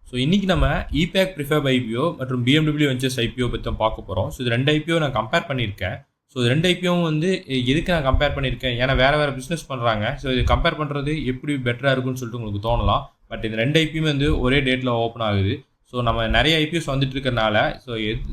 So இன்றைக்கி நம்ம இபேக் ப்ரிஃபர்ப் IPO மற்றும் BMW வெஞ்சர்ஸ் ஐபிஓ பற்றி தான் பார்க்க போகிறோம். ஸோ இது 2 ஐபிஓ நான் கம்பேர் பண்ணியிருக்கேன். ஸோ இது 2 ஐபிஓவும் வந்து எதுக்கு நான் கம்பேர் பண்ணியிருக்கேன், ஏன்னா வேறு பிஸ்னஸ் பண்ணுறாங்க. ஸோ இது கம்பேர் பண்ணுறது எப்படி பெட்டராக இருக்குன்னு சொல்லிட்டு உங்களுக்கு தோணலாம். பட் இந்த 2 ஐபிஓமே வந்து ஒரே டேட்டில் ஓப்பன் ஆகுது. ஸோ நம்ம நிறைய ஐபிஓஸ் வந்துட்டு இருக்கிறனால ஸோ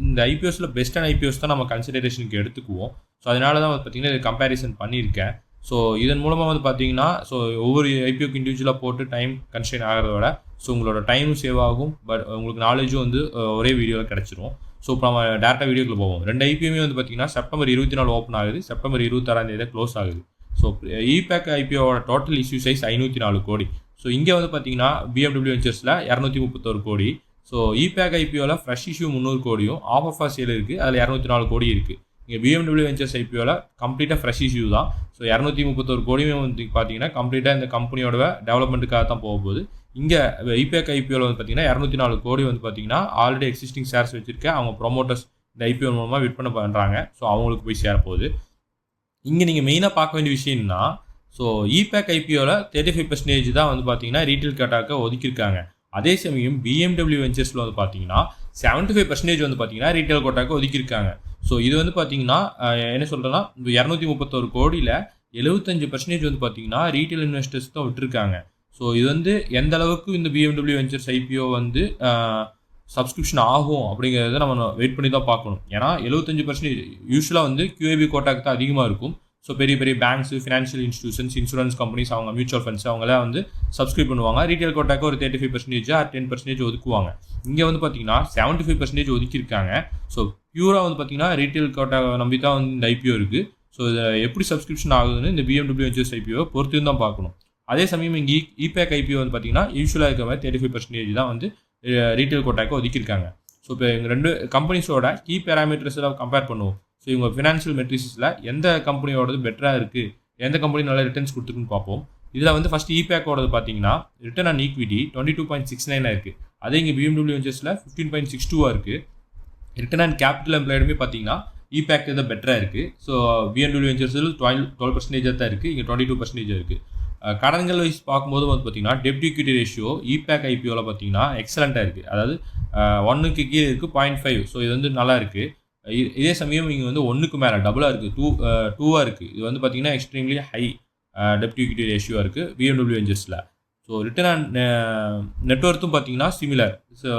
இந்த ஐபிஓஸில் பெஸ்ட்டான ஐபிஓஸ் தான் நம்ம கன்சிடரேஷனுக்கு எடுத்துக்குவோம். ஸோ அதனால தான் வந்து பார்த்திங்கன்னா இது கம்பேரிசன் பண்ணியிருக்கேன். ஸோ இதன் மூலமாக வந்து பார்த்தீங்கன்னா ஸோ ஒவ்வொரு ஐபிஓக்கு இண்டிவிஜுவலாக போட்டு டைம் கன்ஸ்ட்ரெயின் ஆகிறத விட ஸோ உங்களோட டைமும் சேவ் ஆகும், பட் உங்களுக்கு நாலேஜும் வந்து ஒரே வீடியோவில் கிடச்சிரும். ஸோ இப்போ நம்ம டேரெக்டாக வீடியோக்குள்ள போவோம். 2 ஐபிஓமே வந்து பார்த்தீங்கன்னா செப்டம்பர் 24 ஓப்பன் ஆகுது, செப்டம்பர் 26 க்ளோஸ் ஆகுது. ஸோ இபேக் ஐபிஓவோட டோட்டல் இஷ்யூ சைஸ் 504 கோடி. ஸோ இங்கே வந்து பார்த்தீங்கன்னா BMW வெஞ்சர்ஸில் 231 கோடி. ஸோ இபேக் ஐபிஓவில் ஃப்ரெஷ் இஷ்யூ 300 கோடியும் ஆஃப் சேல் இருக்குது, அதில் 204 கோடி இருக்குது. இங்கே BMW வெஞ்சர்ஸ் ஐபிஓவில் கம்ப்ளீட்டாக ஃப்ரெஷ் இஷ்யூ தான். ஸோ 231 கோடியுமே வந்து பார்த்தீங்கன்னா கம்ப்ளீட்டாக இந்த கம்பெனியோட டெவலப்மெண்ட்டுக்காக தான் போக போகுது. இங்கே இபேக் ஐபிஓவில் வந்து பார்த்தீங்கன்னா 204 கோடி வந்து பார்த்தீங்கன்னா ஆல்ரெடி எக்ஸிஸ்டிங் ஷேர்ஸ் வச்சுருக்கேன், அவங்க ப்ரொமோட்டர்ஸ் இந்த ஐபிஓ மூலமாக விற்பனை பண்ணுறாங்க. ஸோ அவங்களுக்கு போய் சேரப்போகுது. இங்கே நீங்கள் மெயினாக பார்க்க வேண்டிய விஷயம்னா ஸோ இபேக் ஐபிஓவில் 35% தான் வந்து பார்த்தீங்கன்னா ரீட்டைல் கேட்டாக்க ஒதுக்கியிருக்காங்க. அதே சமயம் BMW வெஞ்சர்ஸில் வந்து பார்த்தீங்கன்னா 75% வந்து பார்த்தீங்கன்னா ரீட்டைல் கோட்டாக்க ஒதுக்கியிருக்காங்க. ஸோ இது வந்து பார்த்தீங்கன்னா என்ன சொல்கிறேன்னா 231 கோடியில் 75% வந்து பார்த்தீங்கன்னா ரீட்டைல் இன்வெஸ்டர்ஸ் தான் விட்டுருக்காங்க. ஸோ இது வந்து எந்த அளவுக்கு இந்த BMW வெஞ்சர்ஸ் ஐபிஓ வந்து சப்ஸ்கிரிப்ஷன் ஆகும் அப்படிங்கிறத நம்ம வெயிட் பண்ணி தான் பார்க்கணும். ஏன்னா 75% யூஸ்வலாக வந்து QIB கோட்டாக்கு தான் அதிகமாக இருக்கும். ஸோ பெரிய பெரிய banks, financial institutions, insurance companies, அவங்க மியூச்சுவல் ஃபண்ட்ஸ் அவங்களாம் வந்து சப்ஸ்கிரைப் பண்ணுவாங்க. ரீட்டைல் கோட்டாக்கு ஒரு 35% ஆர் 10% ஒதுக்குவாங்க. இங்கே வந்து பார்த்தீங்கன்னா 75% ஒதுக்கியிருக்காங்க. ஸோ பியூராக வந்து பார்த்தீங்கன்னா ரீட்டைல் கோட்டா நம்பி தான் வந்து இந்த ஐபிஓ இருக்குது. ஸோ இதை எப்படி சப்ஸ்கிரிப்ஷன் ஆகுதுன்னு இந்த BMW வெஞ்சர்ஸ் ஐபிஓ பொறுத்து தான் பார்க்கணும். அதே சமயம் இங்கே இபேக் ஐபிஓ வந்து பார்த்தீங்கன்னா யூஸ்வலாக இருக்கிற மாதிரி 35% தான் வந்து ரீட்டைல் கோட்டாக்கு ஒதுக்கியிருக்காங்க. ஸோ இப்போ எங்கள் 2 கம்பெனிஸோட கீ பேராமீட்டர்ஸில் கம்பேர் பண்ணுவோம். ஸோ இவங்க ஃபினான்ஷியல் மெட்ரிக்ஸில் எந்த கம்பெனியோடது பெட்டராக இருக்குது, எந்த கம்பெனி நல்ல ரிட்டர்ன்ஸ் கொடுத்துருக்குன்னு பார்ப்போம். இதில் வந்து ஃபஸ்ட்டு இபேக்கோடது பார்த்தீங்கன்னா ரிட்டர்ன் ஆன் ஈக்விட்டி 22.69 இருக்குது. அதே இங்கே BMW வெஞ்சர்ஸில் 15.62 இருக்குது. ரிட்டர்ன் ஆன் கேபிட்டல் எம்ப்ளாய்டுமே பார்த்தீங்கன்னா இபேக் தான் பெட்டராக இருக்குது. ஸோ BMW வெஞ்சர்ஸில் 12% தான் இருக்குது, இங்கே 22% இருக்குது. கடன்கள் வைஸ் பார்க்கும்போது வந்து பார்த்தீங்கன்னா டெப்ட் ஈக்விட்டி ரேஷியோ இபேக் ஐபிஓவில் பார்த்தீங்கன்னா எக்ஸலண்ட்டாக இருக்குது. அதாவது 1க்கு கீழே இருக்குது 0.5. ஸோ இது வந்து நல்லா இருக்குது. இதே சமயம் இங்கே வந்து 1க்கு மேலே டபுளாக இருக்குது, 2ஆக இருக்குது. இது வந்து பார்த்தீங்கன்னா எக்ஸ்ட்ரீம்லி ஹை டெப்ட் ஈக்விட்டி ரேஷியோவாக இருக்குது BMW வெஞ்சர்ஸில். ஸோ ரிட்டர்ன் ஆன் நெட்வொர்த்தும் பார்த்தீங்கன்னா சிமிலர். ஸோ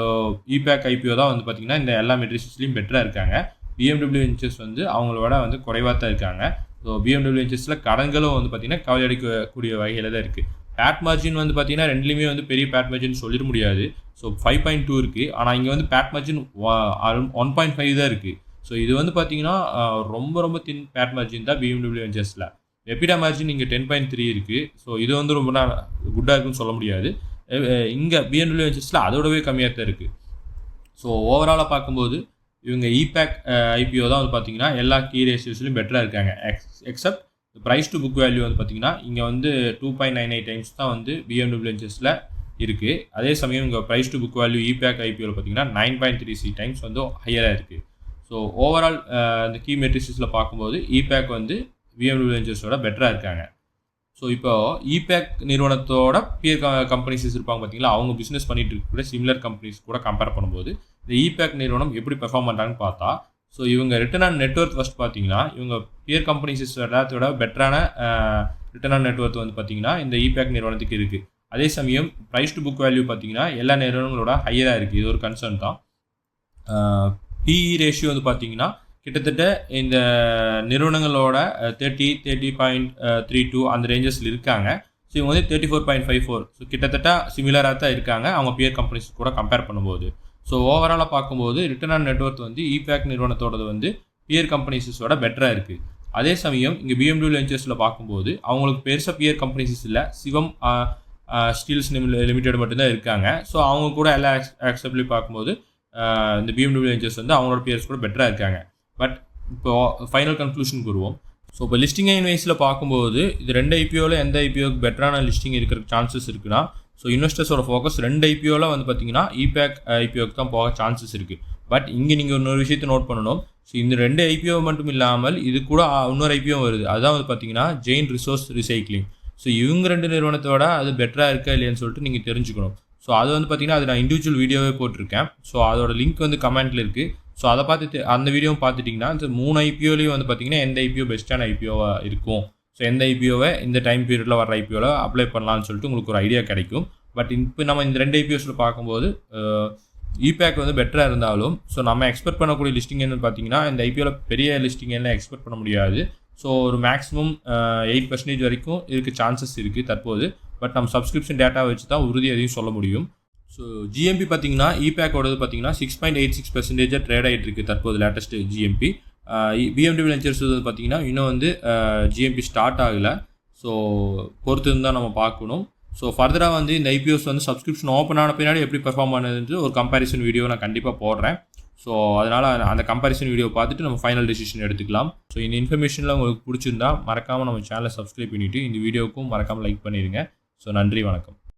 இபேக் ஐபிஓ தான் வந்து பார்த்தீங்கன்னா இந்த எல்லா மெட்ரிக்ஸ்லையும் பெட்டராக இருக்காங்க. BMW வெஞ்சர்ஸ் வந்து அவங்களோட வந்து குறைவாக தான் இருக்காங்க. ஸோ BMW வெஞ்சர்ஸில் கடன்களும் வந்து பார்த்தீங்கன்னா கவலை அடிக்கக்கூடிய வகையில் தான் இருக்குது. பேட் மார்ஜின் வந்து பார்த்தீங்கன்னா ரெண்டுலேயுமே வந்து பெரிய பேட் மார்ஜின் சொல்லிட முடியாது. ஸோ 5.2 இருக்குது, ஆனால் இங்கே வந்து பேட் மார்ஜின் 1.5 தான் இருக்குது. ஸோ இது வந்து பார்த்தீங்கன்னா ரொம்ப ரொம்ப தின் பேட் மார்ஜின் தான் BMW வெஞ்சர்ஸில். எபிடா மார்ஜின் இங்கே 10.3 இருக்குது. ஸோ இது வந்து ரொம்ப குட்டாக இருக்குன்னு சொல்ல முடியாது. இங்கே BMW வெஞ்சர்ஸில் அதோடவே கம்மியாக தான் இருக்குது. ஸோ ஓவராலாக பார்க்கும்போது இவங்க இபேக் ஐபிஓ தான் வந்து பார்த்தீங்கன்னா எல்லா கீ ரேஷியோஸ்லையும் பெட்டராக இருக்காங்க. Except price to book value வந்து பார்த்தீங்கன்னா இங்கே வந்து 2.98 டைம்ஸ் தான் வந்து BMW வெஞ்சர்ஸில் இருக்குது. அதே சமயம் இங்கே ப்ரைஸ் டு புக் வேல்யூ இபேக் ஐபிஓவில் பார்த்தீங்கன்னா 9.36 டைம்ஸ் வந்து ஹையராக இருக்குது. ஸோ ஓவரால் இந்த கீ மெட்ரிக்ஸில் பார்க்கும்போது இபேக் வந்து BMW வெஞ்சர்ஸோட பெட்டராக இருக்காங்க. ஸோ இப்போ இபேக் நிறுவனத்தோட பியர் கம்பெனிஸ் இருப்பாங்க பார்த்தீங்களா, அவங்க பிஸ்னஸ் பண்ணிட்டு இருக்கிற சிமிலர் கம்பெனிஸ் கூட கம்பேர் பண்ணும்போது இந்த இபேக் நிறுவனம் எப்படி பெர்ஃபார்ம் பண்ணுறாங்கன்னு பார்த்தா, ஸோ இவங்க ரிட்டர்ன் ஆன் நெட்வொர்த் ஃபஸ்ட் பார்த்தீங்கன்னா இவங்க பியர் கம்பெனிஸ் எல்லாத்தோட பெட்டரான ரிட்டர்ன் ஆன் நெட்வொர்த் வந்து பார்த்தீங்கன்னா இந்த இபேக் நிறுவனத்துக்கு இருக்குது. அதே சமயம் ப்ரைஸ் டு புக் வேல்யூ பார்த்தீங்கன்னா எல்லா நிறுவனங்களோட ஹையராக இருக்குது. இது ஒரு கன்சர்ன் தான். PE ரேஷியோ வந்து பார்த்தீங்கன்னா கிட்டத்தட்ட இந்த நிறுவனங்களோட 30.32 அந்த ரேஞ்சஸில் இருக்காங்க. ஸோ இவங்க வந்து 34.54. ஸோ கிட்டத்தட்ட சிமிலராக தான் இருக்காங்க அவங்க பியர் கம்பெனிஸ் கூட கம்பேர் பண்ணும்போது. ஸோ ஓவராலாக பார்க்கும்போது ரிட்டர்ன் ஆன் நெட்வொர்த் வந்து இபேக் நிறுவனத்தோடது வந்து பியர் கம்பெனிஸோட பெட்டராக இருக்குது. அதே சமயம் இங்கே BMW வெஞ்சர்ஸில் பார்க்கும்போது அவங்களுக்கு பெருசாக பியர் கம்பெனிஸ் இல்லை, சிவம் ஸ்டீல்ஸ் லிமிடெட் மட்டும்தான் இருக்காங்க. ஸோ அவங்க கூட எல்லா ஆக்சப்ட்லி பார்க்கும்போது இந்த BMW வெஞ்சர்ஸ் வந்து அவங்களோட பியர்ஸ் கூட பெட்டராக இருக்காங்க. பட் இப்போ ஃபைனல் கன்க்ளூஷனுக்கு வருவோம். ஸோ இப்போ லிஸ்டிங் வைஸில் பார்க்கும்போது இது 2 ஐபிஓவில் எந்த ஐபிஓக்கு பெட்டரான லிஸ்டிங் இருக்கிற சான்சஸ் இருக்குன்னா, ஸோ இன்வெஸ்டர்ஸோட ஃபோக்கஸ் 2 ஐபிஓவில் வந்து பார்த்தீங்கன்னா இபேக் ஐபிஓக்கு தான் போக சான்சஸ் இருக்குது. பட் இங்கே நீங்கள் இன்னொரு விஷயத்தை நோட் பண்ணணும். ஸோ இந்த 2 ஐபிஓ மட்டும் இல்லாமல் இது கூட இன்னொரு ஐபிஓ வருது, அதுதான் வந்து பார்த்தீங்கன்னா ஜெயின் ரிசோர்ஸ் ரீசைக்ளிங். ஸோ இவங்க 2 நிறுவனத்தோட அது பெட்டராக இருக்கா இல்லையான்னு சொல்லிட்டு நீங்கள் தெரிஞ்சுக்கணும். ஸோ அது வந்து பார்த்தீங்கன்னா அது நான் இண்டிவிஜுவல் வீடியோவே போட்டிருக்கேன். ஸோ அதோட லிங்க் வந்து கமெண்ட்டில் இருக்குது. ஸோ அதை பார்த்துட்டு அந்த வீடியோவும் பார்த்துட்டிங்கன்னா இந்த 3 ஐபிஓலையும் வந்து பார்த்தீங்கன்னா எந்த ஐபிஓ பெஸ்ட்டான ஐபிஓவாக இருக்கும், ஸோ எந்த ஐபிஓவை இந்த டைம் பீரியடில் வர ஐபிஓவில் அப்ளை பண்ணலான்னு சொல்லிட்டு உங்களுக்கு ஒரு ஐடியா கிடைக்கும். பட் இப்போ நம்ம இந்த 2 ஐபிஓஸில் பார்க்கும்போது இபேக் வந்து பெட்டராக இருந்தாலும் ஸோ நம்ம எக்ஸ்பெக்ட் பண்ணக்கூடிய லிஸ்டிங் என்னன்னு பார்த்தீங்கன்னா இந்த ஐபிஓவில் பெரிய லிஸ்டிங் என்ன எக்ஸ்பெக்ட் பண்ண முடியாது. ஸோ ஒரு மேக்ஸிமம் 8% வரைக்கும் இருக்க சான்சஸ் இருக்குது தற்போது. பட் நம்ம சப்ஸ்கிரிப்ஷன் டேட்டா வச்சு தான் உறுதி எதையும் சொல்ல முடியும். ஸோ ஜிஎம்பி பார்த்தீங்கன்னா இபேக்கோடது பார்த்தீங்கன்னா 6.86% ட்ரேட் ஆகிட்டு இருக்குது தற்போது லேட்டஸ்ட்டு ஜிஎம்பி. BMW வெஞ்சர்ஸ் பார்த்தீங்கன்னா இன்னும் வந்து ஜிஎம்பி ஸ்டார்ட் ஆகலை. ஸோ பொறுத்து தான் நம்ம பார்க்கணும். ஸோ ஃபர்தராக வந்து இந்த ஐபிஓஸ் வந்து சப்ஸ்கிரிப்ஷன் ஓப்பன் ஆன பின்னாடி எப்படி பெர்ஃபார்ம் பண்ணுறது ஒரு கம்பேரிசன் வீடியோ நான் கண்டிப்பாக போடுறேன். ஸோ அதனால் அந்த கம்பேரிசன் வீடியோ பார்த்துட்டு நம்ம ஃபைனல் டெசிஷன் எடுத்துக்கலாம். ஸோ இந்த இன்ஃபர்மேஷனில் உங்களுக்கு பிடிச்சிருந்தா மறக்காமல் நம்ம சேனலை சப்ஸ்கிரைப் பண்ணிவிட்டு இந்த வீடியோவுக்கும் மறக்காமல் லைக் பண்ணிடுங்க. ஸோ நன்றி, வணக்கம்.